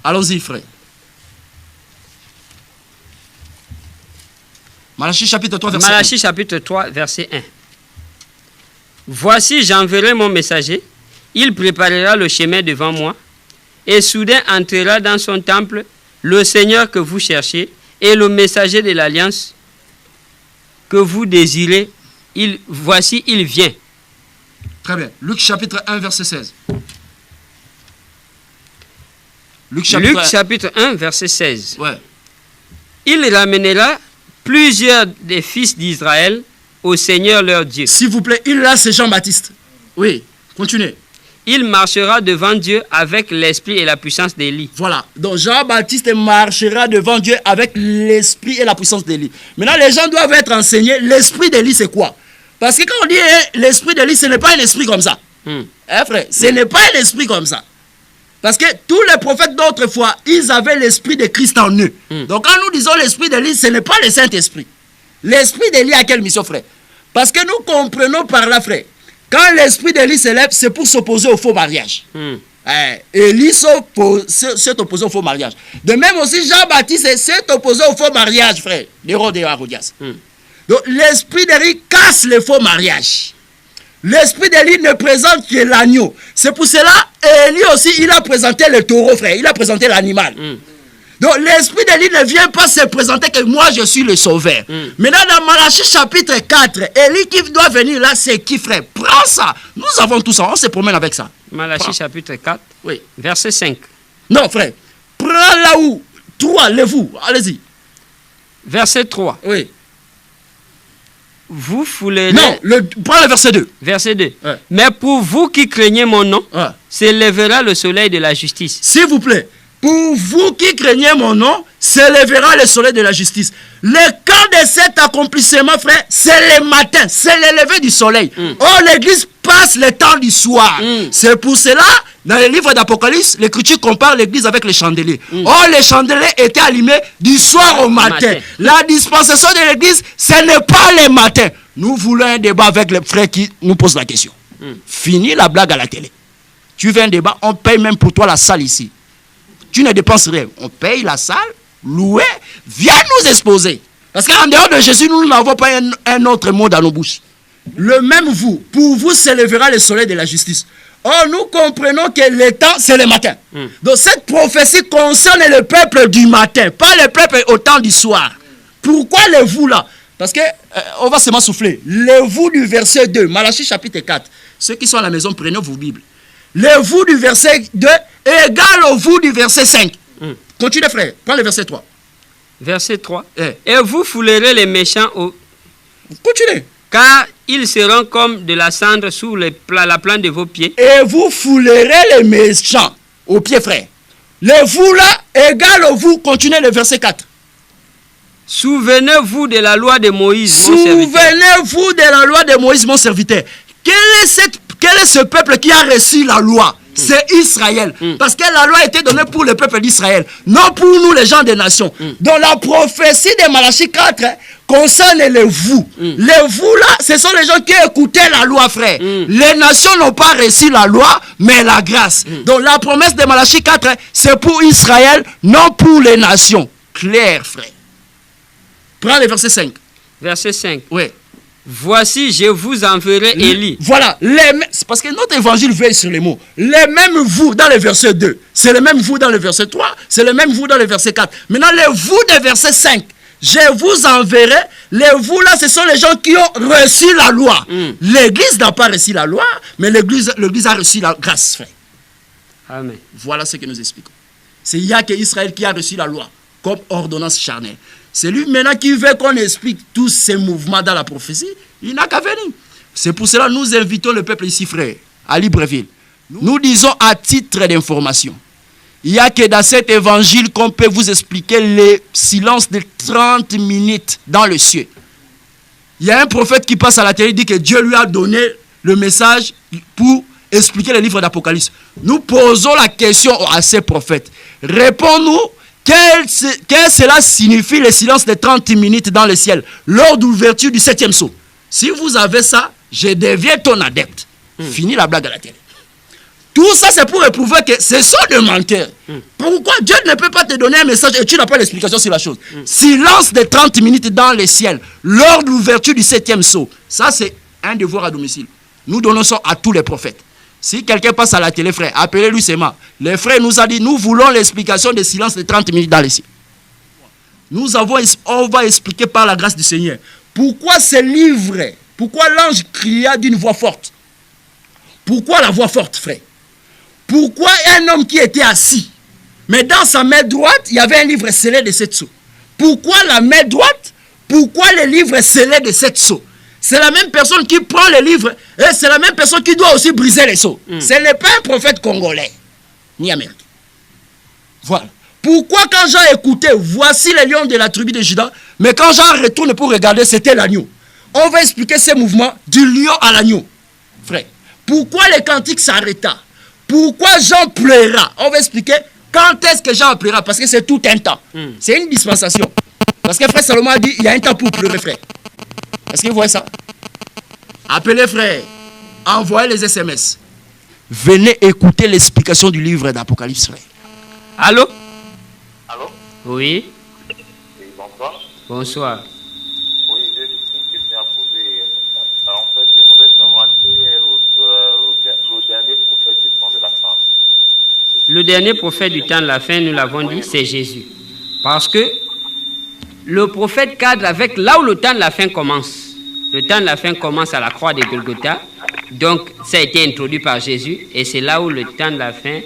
Allons-y, frère. Malachie chapitre 3, verset 1. Malachie chapitre 3, verset 1. Voici, j'enverrai mon messager. Il préparera le chemin devant moi. Et soudain entrera dans son temple le Seigneur que vous cherchez et le messager de l'alliance que vous désirez. Voici, il vient. Très bien. Luc chapitre 1, verset 16. Luc chapitre 1, verset 16. Ouais. Il ramènera plusieurs des fils d'Israël au Seigneur leur Dieu. S'il vous plaît, il là, c'est Jean-Baptiste. Oui, continuez. Il marchera devant Dieu avec l'esprit et la puissance d'Élie. Voilà. Donc Jean-Baptiste marchera devant Dieu avec l'esprit et la puissance d'Élie. Maintenant, les gens doivent être enseignés. L'esprit d'Élie, c'est quoi? Parce que quand on dit l'esprit d'Élie, ce n'est pas un esprit comme ça. Frère, ce n'est pas un esprit comme ça. Parce que tous les prophètes d'autrefois, ils avaient l'esprit de Christ en eux. Donc quand nous disons l'esprit d'Élie, ce n'est pas le Saint-Esprit. L'esprit d'Élie a quelle mission, frère? Parce que nous comprenons par là, frère, quand l'esprit d'Élie s'élève, c'est pour s'opposer au faux mariage. Élie s'est opposé au faux mariage. De même aussi, Jean-Baptiste s'est opposé au faux mariage, frère. L'héros de Hérodias. Donc l'esprit d'Élie casse les faux mariages. L'esprit d'Élie ne présente que l'agneau. C'est pour cela, Élie aussi, il a présenté le taureau, frère. Il a présenté l'animal. Donc l'esprit d'Élie ne vient pas se présenter que moi je suis le sauveur. Maintenant dans Malachie chapitre 4, Élie qui doit venir là, c'est qui, frère? Prends ça. Nous avons tout ça, on se promène avec ça. Malachie chapitre 4, oui. Verset 5. Non, frère. Prends là où 3, lève-vous. Allez-y. Verset 3. Oui. Vous foulerez... Non, prends le verset 2. Verset 2. Ouais. Mais pour vous qui craignez mon nom, Ouais. s'élèvera le soleil de la justice. S'il vous plaît, pour vous qui craignez mon nom, s'élèvera le soleil de la justice. Le camp de cet accomplissement, frère, c'est le matin, c'est le lever du soleil. Or, l'église passe le temps du soir. C'est pour cela, dans le livre d'Apocalypse, l'Écriture compare l'église avec les chandeliers. Or, les chandeliers étaient allumés du soir au matin. La dispensation de l'église, ce n'est pas le matin. Nous voulons un débat avec les frères qui nous posent la question. Fini la blague à la télé. Tu veux un débat, on paye même pour toi la salle ici. Tu ne dépenses rien. On paye la salle, louer, viens nous exposer. Parce qu'en dehors de Jésus, nous n'avons pas un autre mot dans nos bouches. Le même vous, pour vous s'élèvera le soleil de la justice. Or, nous comprenons que le temps, c'est le matin. Donc, cette prophétie concerne le peuple du matin, pas le peuple au temps du soir. Pourquoi le vous là? Parce que, on va seulement souffler. Le vous du verset 2, Malachie chapitre 4. Ceux qui sont à la maison, prenez vos Bibles. Le vous du verset 2 est égal au vous du verset 5. Continue, frère. Prends le verset 3. Verset 3. Et vous foulerez les méchants au... Continuez. Car ils seront comme de la cendre sous la plante de vos pieds. Et vous foulerez les méchants aux pieds, frère. Le vous là, égal au vous. Continuez le verset 4. Souvenez-vous de la loi de Moïse, mon serviteur. Souvenez-vous de la loi de Moïse, mon serviteur. Quel est ce peuple qui a reçu la loi? C'est Israël. Parce que la loi a été donnée pour le peuple d'Israël, non pour nous les gens des nations. Donc la prophétie de Malachie 4 concerne les vous. Les vous là, ce sont les gens qui écoutaient la loi, frère. Les nations n'ont pas reçu la loi, mais la grâce. Donc la promesse de Malachie 4, c'est pour Israël, non pour les nations. Clair, frère. Prends le verset 5. Verset 5. Oui. Voici, je vous enverrai Élie. Voilà, c'est parce que notre évangile veille sur les mots. Les mêmes vous dans le verset 2, c'est le même vous dans le verset 3, c'est le même vous dans le verset 4. Maintenant, les vous de verset 5, je vous enverrai. Les vous là, ce sont les gens qui ont reçu la loi. L'église n'a pas reçu la loi, mais l'église a reçu la grâce, frère. Amen. Voilà ce que nous expliquons. C'est Yahvé Israël qui a reçu la loi comme ordonnance charnelle. C'est lui maintenant qui veut qu'on explique tous ces mouvements dans la prophétie. Il n'a qu'à venir. C'est pour cela que nous invitons le peuple ici, frère, à Libreville. Nous disons à titre d'information, il n'y a que dans cet évangile qu'on peut vous expliquer le silence de 30 minutes dans le ciel. Il y a un prophète qui passe à la télé et dit que Dieu lui a donné le message pour expliquer le livre d'Apocalypse. Nous posons la question à ces prophètes. Réponds-nous. Qu'est-ce cela signifie le silence de 30 minutes dans le ciel lors d'ouverture du 7e sceau? Si vous avez ça, je deviens ton adepte. Fini la blague à la télé. Tout ça, c'est pour éprouver que ce sont des menteurs. Pourquoi Dieu ne peut pas te donner un message et tu n'as pas l'explication sur la chose? Silence de 30 minutes dans le ciel lors de l'ouverture du 7e sceau. Ça, c'est un devoir à domicile. Nous donnons ça à tous les prophètes. Si quelqu'un passe à la télé, frère, appelez-lui seulement. Le frère nous a dit, nous voulons l'explication des silences de 30 minutes dans les cieux. On va expliquer par la grâce du Seigneur. Pourquoi ce livre, pourquoi l'ange cria d'une voix forte? Pourquoi la voix forte, frère? Pourquoi un homme qui était assis, mais dans sa main droite, il y avait un livre scellé de 7 sceaux? Pourquoi la main droite? Pourquoi le livre scellé de 7 sceaux? C'est la même personne qui prend le livre et c'est la même personne qui doit aussi briser les sceaux. Ce n'est pas un prophète congolais, ni américain. Voilà. Pourquoi quand Jean écoutait, voici les lions de la tribu de Juda, mais quand Jean retourne pour regarder, c'était l'agneau. On va expliquer ces mouvements du lion à l'agneau. Frère, pourquoi les cantiques s'arrêta? Pourquoi Jean pleura? On va expliquer quand est-ce que Jean pleura, parce que c'est tout un temps. C'est une dispensation. Parce que frère Salomon a dit, il y a un temps pour pleurer, frère. Est-ce que vous voyez ça? Appelez frère, envoyez les SMS. Venez écouter l'explication du livre d'Apocalypse, frère. Allô? Allô? Oui. Oui, bonsoir. Bonsoir. Oui, je dernier prophète du temps de la fin, nous l'avons dit, c'est Jésus. Parce que le prophète cadre avec là où le temps de la fin commence. Le temps de la fin commence à la croix de Golgotha. Donc, ça a été introduit par Jésus. Et c'est là où le temps de la fin,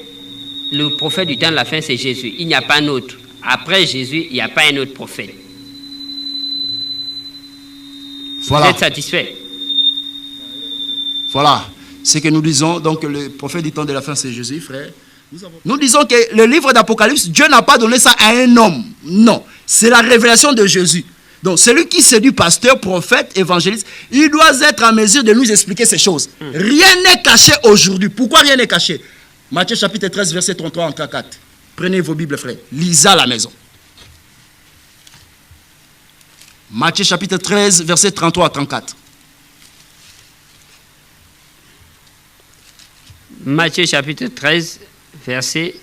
le prophète du temps de la fin, c'est Jésus. Il n'y a pas un autre. Après Jésus, il n'y a pas un autre prophète. Voilà. Vous êtes satisfait? Voilà. Ce que nous disons, donc le prophète du temps de la fin, c'est Jésus, frère. Nous disons que le livre d'Apocalypse, Dieu n'a pas donné ça à un homme. Non. C'est la révélation de Jésus. Donc, celui qui séduit pasteur, prophète, évangéliste, il doit être en mesure de nous expliquer ces choses. Rien n'est caché aujourd'hui. Pourquoi rien n'est caché? Matthieu chapitre 13, verset 33 en 4. Prenez vos Bibles, frère. Lisez à la maison. Matthieu chapitre 13, verset 33 à 34. Matthieu chapitre 13, verset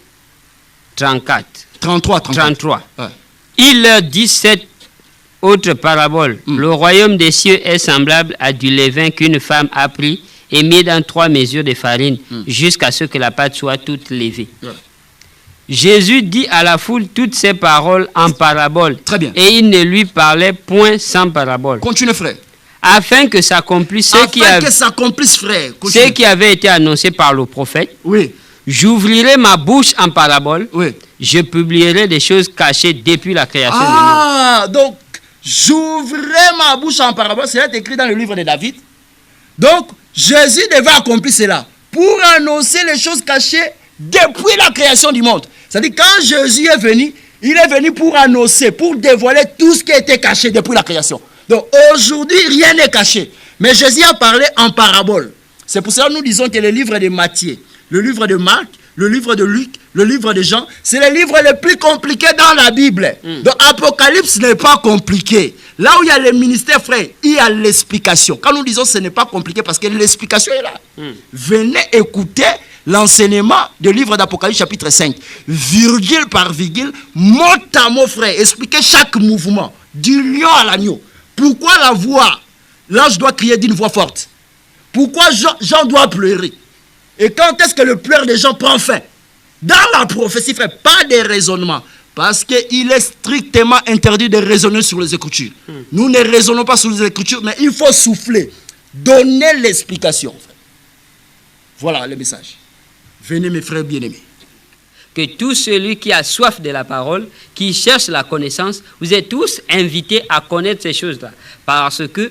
34. 33. Ouais. Il leur dit cette autre parabole. Le royaume des cieux est semblable à du levain qu'une femme a pris et mis dans 3 mesures de farine jusqu'à ce que la pâte soit toute levée. Ouais. Jésus dit à la foule toutes ces paroles en parabole. Très bien. Et il ne lui parlait point sans parabole. Continue, frère. Afin que s'accomplisse frère. Ce qui avait été annoncé par le prophète. Oui. J'ouvrirai ma bouche en parabole. Oui. Je publierai des choses cachées depuis la création du monde. Ah, donc, j'ouvrirai ma bouche en parabole. C'est écrit dans le livre de David. Donc, Jésus devait accomplir cela pour annoncer les choses cachées depuis la création du monde. C'est-à-dire, quand Jésus est venu, il est venu pour annoncer, pour dévoiler tout ce qui était caché depuis la création. Donc, aujourd'hui, rien n'est caché. Mais Jésus a parlé en parabole. C'est pour ça que nous disons que le livre de Matthieu, le livre de Marc, le livre de Luc, le livre de Jean, c'est les livres les plus compliqués dans la Bible. Donc, Apocalypse n'est pas compliqué. Là où il y a le ministère, frère, il y a l'explication. Quand nous disons que ce n'est pas compliqué, parce que l'explication est là. Venez écouter l'enseignement du livre d'Apocalypse chapitre 5. Virgule par virgule, mot à mot, frère. Expliquez chaque mouvement, du lion à l'agneau. Pourquoi la voix, l'ange doit crier d'une voix forte? Pourquoi Jean doit pleurer? Et quand est-ce que le pleur des gens prend fin? Dans la prophétie, frère, pas de raisonnement. Parce qu'il est strictement interdit de raisonner sur les Écritures. Nous ne raisonnons pas sur les Écritures, mais il faut souffler. Donner l'explication. Voilà le message. Venez, mes frères bien-aimés. Que tout celui qui a soif de la parole, qui cherche la connaissance, vous êtes tous invités à connaître ces choses-là. Parce que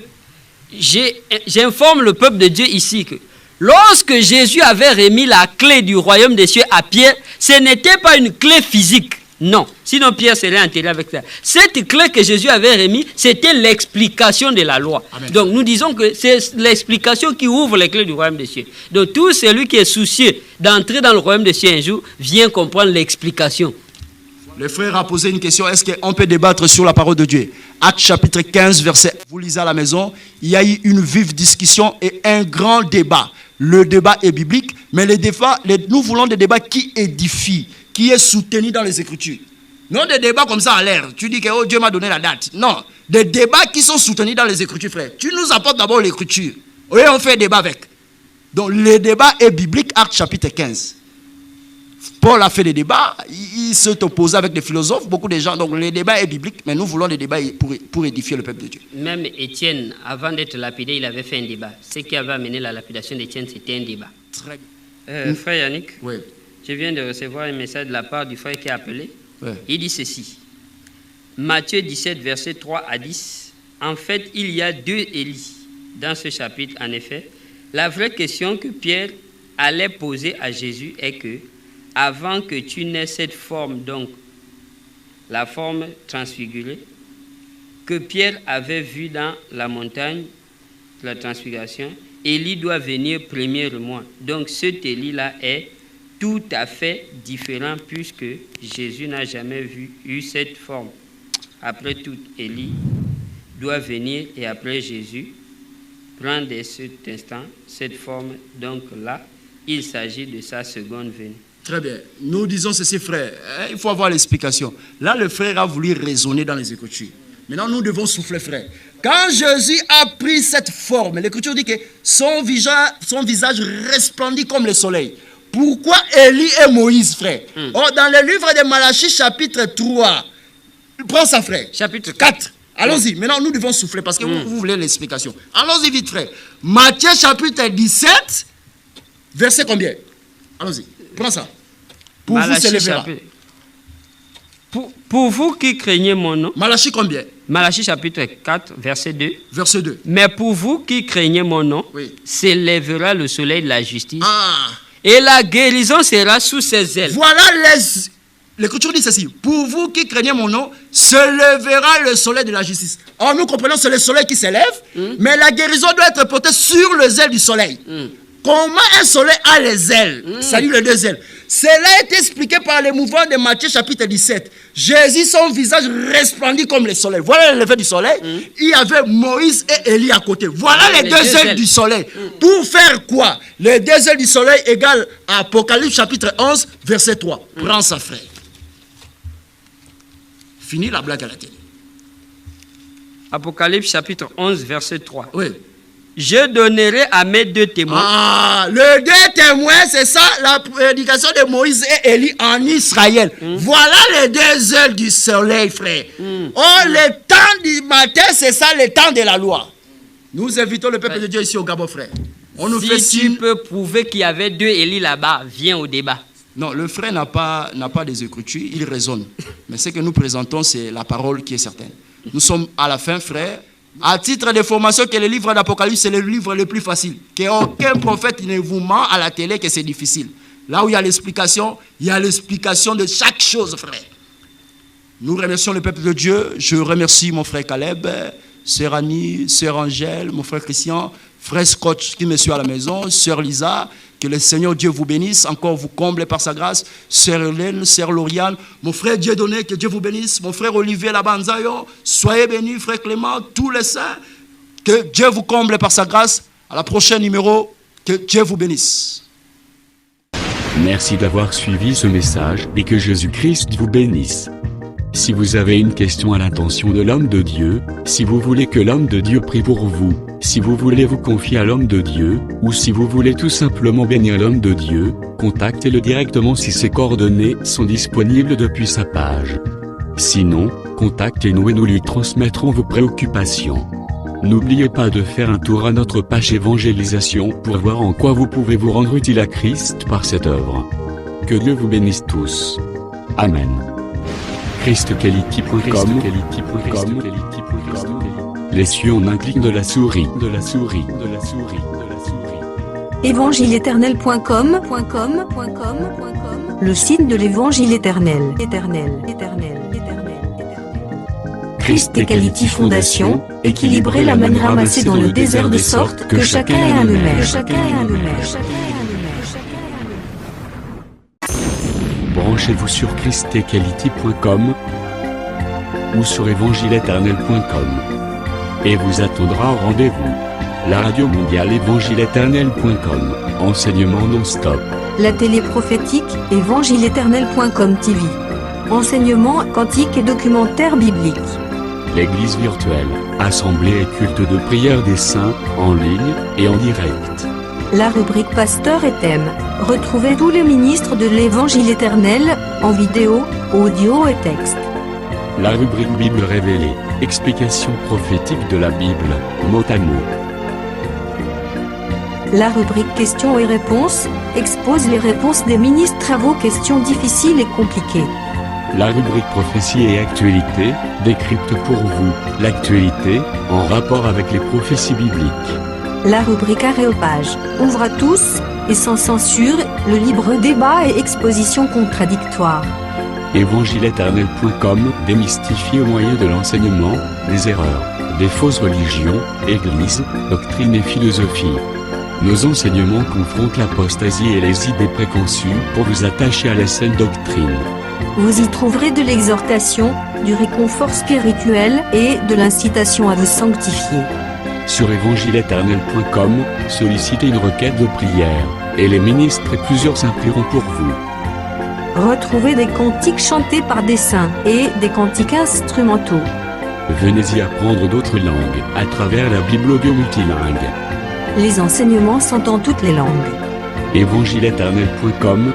j'informe le peuple de Dieu ici que lorsque Jésus avait remis la clé du royaume des cieux à Pierre, ce n'était pas une clé physique. Non, sinon Pierre serait enterré avec ça. Cette clé que Jésus avait remise, c'était l'explication de la loi. Amen. Donc nous disons que c'est l'explication qui ouvre les clés du royaume des cieux. Donc tout celui qui est soucieux d'entrer dans le royaume des cieux un jour, vient comprendre l'explication. Le frère a posé une question, est-ce qu'on peut débattre sur la parole de Dieu? Actes chapitre 15, verset, vous lisez à la maison, il y a eu une vive discussion et un grand débat. Le débat est biblique, mais nous voulons des débats qui édifient, qui est soutenu dans les Écritures. Non des débats comme ça à l'air. Tu dis que oh, Dieu m'a donné la date. Non, des débats qui sont soutenus dans les Écritures, frère. Tu nous apportes d'abord l'Écriture. Oui, on fait débat avec. Donc le débat est biblique, Actes chapitre 15. Paul a fait des débats, il s'est opposé avec des philosophes, beaucoup de gens. Donc le débat est biblique, mais nous voulons des débats pour édifier le peuple de Dieu. Même Étienne, avant d'être lapidé, il avait fait un débat. Ce qui avait amené la lapidation d'Étienne, c'était un débat. Très bien. Frère Yannick, oui. Je viens de recevoir un message de la part du frère qui a appelé. Oui. Il dit ceci. Matthieu 17, verset 3 à 10. En fait, il y a 2 Élie dans ce chapitre, en effet. La vraie question que Pierre allait poser à Jésus est que, avant que tu n'aies cette forme, donc la forme transfigurée, que Pierre avait vue dans la montagne, la transfiguration, Élie doit venir premièrement. Donc cet Élie-là est tout à fait différent puisque Jésus n'a jamais eu cette forme. Après tout, Élie doit venir et après Jésus prendre dès cet instant cette forme. Donc là, il s'agit de sa seconde venue. Très bien. Nous disons ceci, frère. Il faut avoir l'explication. Là, le frère a voulu raisonner dans les Écritures. Maintenant, nous devons souffler, frère. Quand Jésus a pris cette forme, l'Écriture dit que son visage resplendit comme le soleil. Pourquoi Élie et Moïse, frère? Oh, dans le livre de Malachie, chapitre 3. Prends ça, frère. Chapitre 4. Allons-y. Maintenant, nous devons souffler parce que vous voulez l'explication. Allons-y vite, frère. Matthieu, chapitre 17. Verset combien? Allons-y. Prends ça. Pour Malachie, vous s'élèvera. Pour vous qui craignez mon nom. Malachie combien? Malachie chapitre 4, verset 2. Verset 2. Mais pour vous qui craignez mon nom, Oui. s'élèvera le soleil de la justice. Ah. Et la guérison sera sous ses ailes. Voilà l'Écriture dit ceci. Pour vous qui craignez mon nom, se lèvera le soleil de la justice. Or, nous comprenons que c'est le soleil qui s'élève, mais la guérison doit être portée sur les ailes du soleil. Comment un soleil a les ailes, c'est-à-dire les deux ailes? Cela est expliqué par les mouvements de Matthieu chapitre 17. Jésus, son visage resplendit comme le soleil. Voilà le lever du soleil. Il y avait Moïse et Élie à côté. Voilà les deux ailes du soleil. Pour faire quoi? Les deux ailes du soleil égale Apocalypse chapitre 11, verset 3. Prends ça, frère. Fini la blague à la télé. Apocalypse chapitre 11, verset 3. Oui. Je donnerai à mes deux témoins. Ah, les deux témoins, c'est ça la prédication de Moïse et Élie en Israël. Voilà les deux ailes du soleil, frère. Oh, le temps du matin, c'est ça le temps de la loi. Nous invitons le peuple de Dieu ici au Gabon, frère. On nous fait Si tu peux prouver qu'il y avait deux Élie là-bas, viens au débat. Non, le frère n'a pas des écritures, il raisonne. Mais ce que nous présentons, c'est la parole qui est certaine. Nous sommes à la fin, frère. À titre de formation, que le livre d'Apocalypse, c'est le livre le plus facile. Qu'aucun prophète ne vous ment à la télé que c'est difficile. Là où il y a l'explication de chaque chose, frère. Nous remercions le peuple de Dieu. Je remercie mon frère Caleb, sœur Annie, sœur Angèle, mon frère Christian, frère Scott qui me suit à la maison, sœur Lisa. Que le Seigneur Dieu vous bénisse, encore vous comble par sa grâce. Sœur Hélène, sœur Lauriane, mon frère Dieudonné, que Dieu vous bénisse. Mon frère Olivier Labanzayo, soyez bénis, frère Clément, tous les saints. Que Dieu vous comble par sa grâce. À la prochaine numéro, que Dieu vous bénisse. Merci d'avoir suivi ce message et que Jésus-Christ vous bénisse. Si vous avez une question à l'intention de l'homme de Dieu, si vous voulez que l'homme de Dieu prie pour vous, si vous voulez vous confier à l'homme de Dieu, ou si vous voulez tout simplement bénir l'homme de Dieu, contactez-le directement si ses coordonnées sont disponibles depuis sa page. Sinon, contactez-nous et nous lui transmettrons vos préoccupations. N'oubliez pas de faire un tour à notre page évangélisation pour voir en quoi vous pouvez vous rendre utile à Christ par cette œuvre. Que Dieu vous bénisse tous. Amen. ChristQuality.com. Les cieux en un clic de la souris. Évangile-éternel.com, le site de l'Évangile éternel. Christ Equality Fondation, équilibrer la manne ramassée dans le désert de sorte que chacun ait un maire. Branchez-vous sur ChristEquality.com ou sur évangile-éternel.com et vous attendra au rendez-vous. La radio mondiale évangile-éternel.com, enseignement non-stop. La télé prophétique, évangile-éternel.com TV. Enseignement quantique et documentaire biblique. L'église virtuelle, assemblée et culte de prière des saints, en ligne et en direct. La rubrique Pasteur et thème. Retrouvez tous les ministres de l'Évangile éternel, en vidéo, audio et texte. La rubrique Bible révélée, explication prophétique de la Bible, mot à mot. La rubrique Questions et réponses, expose les réponses des ministres à vos questions difficiles et compliquées. La rubrique prophétie et actualité, décrypte pour vous, l'actualité, en rapport avec les prophéties bibliques. La rubrique Aréopage, ouvre à tous, et sans censure, le libre débat et exposition contradictoire. Évangile-éternel.com, démystifié au moyen de l'enseignement, des erreurs, des fausses religions, églises, doctrines et philosophie. Nos enseignements confrontent l'apostasie et les idées préconçues pour vous attacher à la saine doctrine. Vous y trouverez de l'exhortation, du réconfort spirituel et de l'incitation à vous sanctifier. Sur évangile-éternel.com, sollicitez une requête de prière, et les ministres et plusieurs saints prieront pour vous. Retrouvez des cantiques chantés par des saints et des cantiques instrumentaux. Venez y apprendre d'autres langues à travers la Bible audio multilingue. Les enseignements sont en toutes les langues. évangileéternel.com,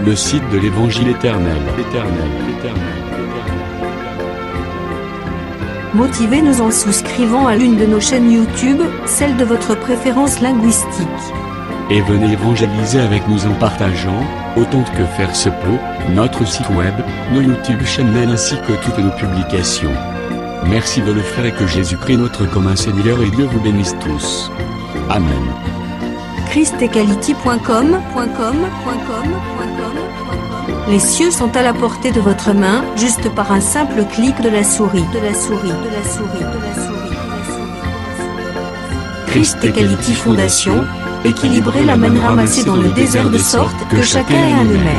le site de l'Évangile éternel. Motivez-nous en souscrivant à l'une de nos chaînes YouTube, celle de votre préférence linguistique. Et venez évangéliser avec nous en partageant, autant que faire se peut, notre site web, nos YouTube channels ainsi que toutes nos publications. Merci de le faire et que Jésus-Christ notre commun Seigneur et Dieu vous bénisse tous. Amen. christequality.com. Les cieux sont à la portée de votre main, juste par un simple clic de la souris. Christ Equality Fondation, équilibrer la manne ramassée dans le désert de sorte que chacun ait un aimé.